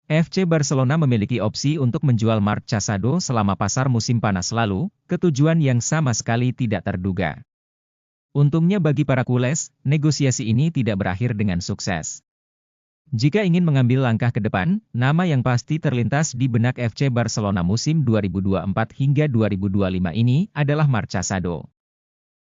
FC Barcelona memiliki opsi untuk menjual Marc Casado selama pasar musim panas lalu, ketujuan yang sama sekali tidak terduga. Untungnya bagi para culés, negosiasi ini tidak berakhir dengan sukses. Jika ingin mengambil langkah ke depan, nama yang pasti terlintas di benak FC Barcelona musim 2024 hingga 2025 ini adalah Marc Casado.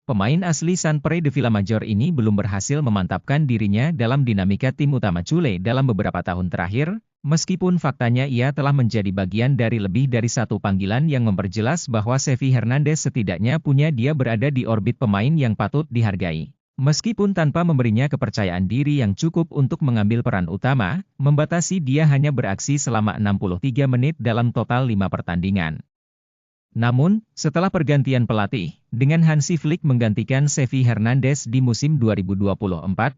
Pemain asli San Pere de Vilamajor ini belum berhasil memantapkan dirinya dalam dinamika tim utama Culé dalam beberapa tahun terakhir, meskipun faktanya ia telah menjadi bagian dari lebih dari satu panggilan yang memperjelas bahwa Xavi Hernandez setidaknya punya dia berada di orbit pemain yang patut dihargai. Meskipun tanpa memberinya kepercayaan diri yang cukup untuk mengambil peran utama, membatasi dia hanya beraksi selama 63 menit dalam total 5 pertandingan. Namun, setelah pergantian pelatih, dengan Hansi Flick menggantikan Xavi Hernandez di musim 2024-25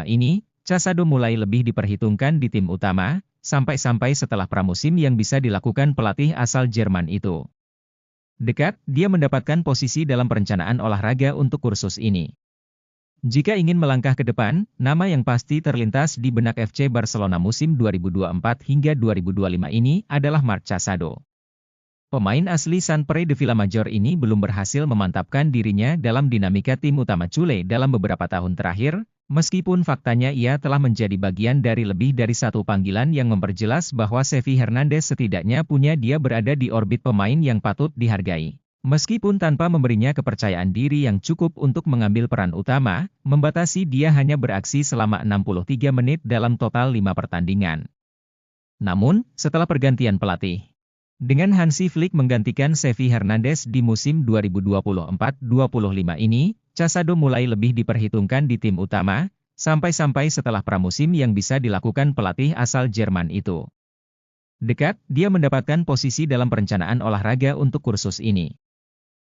ini, Casado mulai lebih diperhitungkan di tim utama, sampai-sampai setelah pramusim yang bisa dilakukan pelatih asal Jerman itu. Dekat, dia mendapatkan posisi dalam perencanaan olahraga untuk kursus ini. Jika ingin melangkah ke depan, nama yang pasti terlintas di benak FC Barcelona musim 2024 hingga 2025 ini adalah Marc Casado. Pemain asli San Pere de Vilamajor ini belum berhasil memantapkan dirinya dalam dinamika tim utama Culé dalam beberapa tahun terakhir, meskipun faktanya ia telah menjadi bagian dari lebih dari satu panggilan yang memperjelas bahwa Xavi Hernandez setidaknya punya dia berada di orbit pemain yang patut dihargai. Meskipun tanpa memberinya kepercayaan diri yang cukup untuk mengambil peran utama, membatasi dia hanya beraksi selama 63 menit dalam total 5 pertandingan. Namun, setelah pergantian pelatih, dengan Hansi Flick menggantikan Xavi Hernandez di musim 2024-25 ini, Casado mulai lebih diperhitungkan di tim utama, sampai-sampai setelah pramusim yang bisa dilakukan pelatih asal Jerman itu. Dekat, dia mendapatkan posisi dalam perencanaan olahraga untuk kursus ini.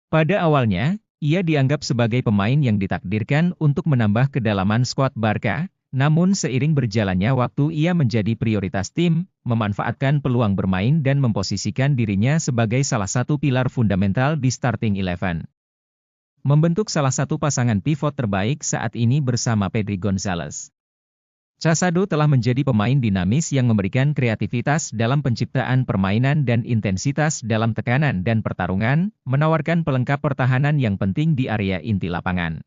Pada awalnya, ia dianggap sebagai pemain yang ditakdirkan untuk menambah kedalaman skuad Barca, namun seiring berjalannya waktu ia menjadi prioritas tim, memanfaatkan peluang bermain dan memposisikan dirinya sebagai salah satu pilar fundamental di starting 11. Membentuk salah satu pasangan pivot terbaik saat ini bersama Pedri Gonzalez. Casado telah menjadi pemain dinamis yang memberikan kreativitas dalam penciptaan permainan dan intensitas dalam tekanan dan pertarungan, menawarkan pelengkap pertahanan yang penting di area inti lapangan.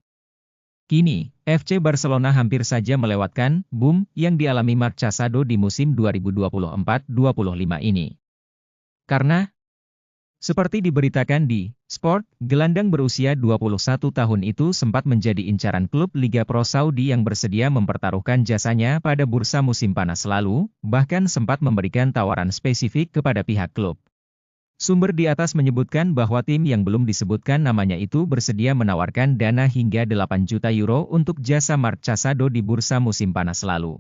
Kini, FC Barcelona hampir saja melewatkan boom yang dialami Marc Casado di musim 2024-25 ini. Karena, seperti diberitakan di Sport, gelandang berusia 21 tahun itu sempat menjadi incaran klub Liga Pro Saudi yang bersedia mempertaruhkan jasanya pada bursa musim panas lalu, bahkan sempat memberikan tawaran spesifik kepada pihak klub. Sumber di atas menyebutkan bahwa tim yang belum disebutkan namanya itu bersedia menawarkan dana hingga 8 juta euro untuk jasa Marc Casado di bursa musim panas lalu.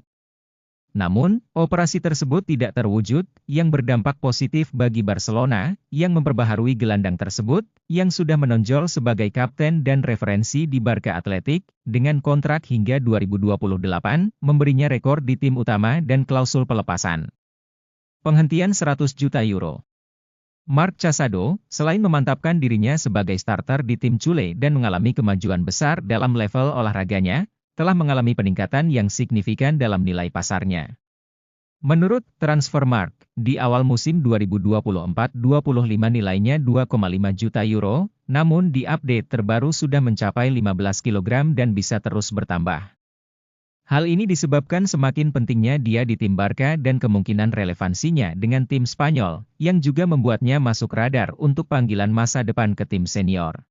Namun, operasi tersebut tidak terwujud, yang berdampak positif bagi Barcelona, yang memperbaharui gelandang tersebut, yang sudah menonjol sebagai kapten dan referensi di Barca Athletic, dengan kontrak hingga 2028, memberinya rekor di tim utama dan klausul pelepasan. Penghentian 100 juta euro. Marc Casado, selain memantapkan dirinya sebagai starter di tim Culé dan mengalami kemajuan besar dalam level olahraganya, telah mengalami peningkatan yang signifikan dalam nilai pasarnya. Menurut Transfermarkt, di awal musim 2024-25 nilainya 2,5 juta euro, namun di update terbaru sudah mencapai 15 kg dan bisa terus bertambah. Hal ini disebabkan semakin pentingnya dia di tim Barca dan kemungkinan relevansinya dengan tim Spanyol, yang juga membuatnya masuk radar untuk panggilan masa depan ke tim senior.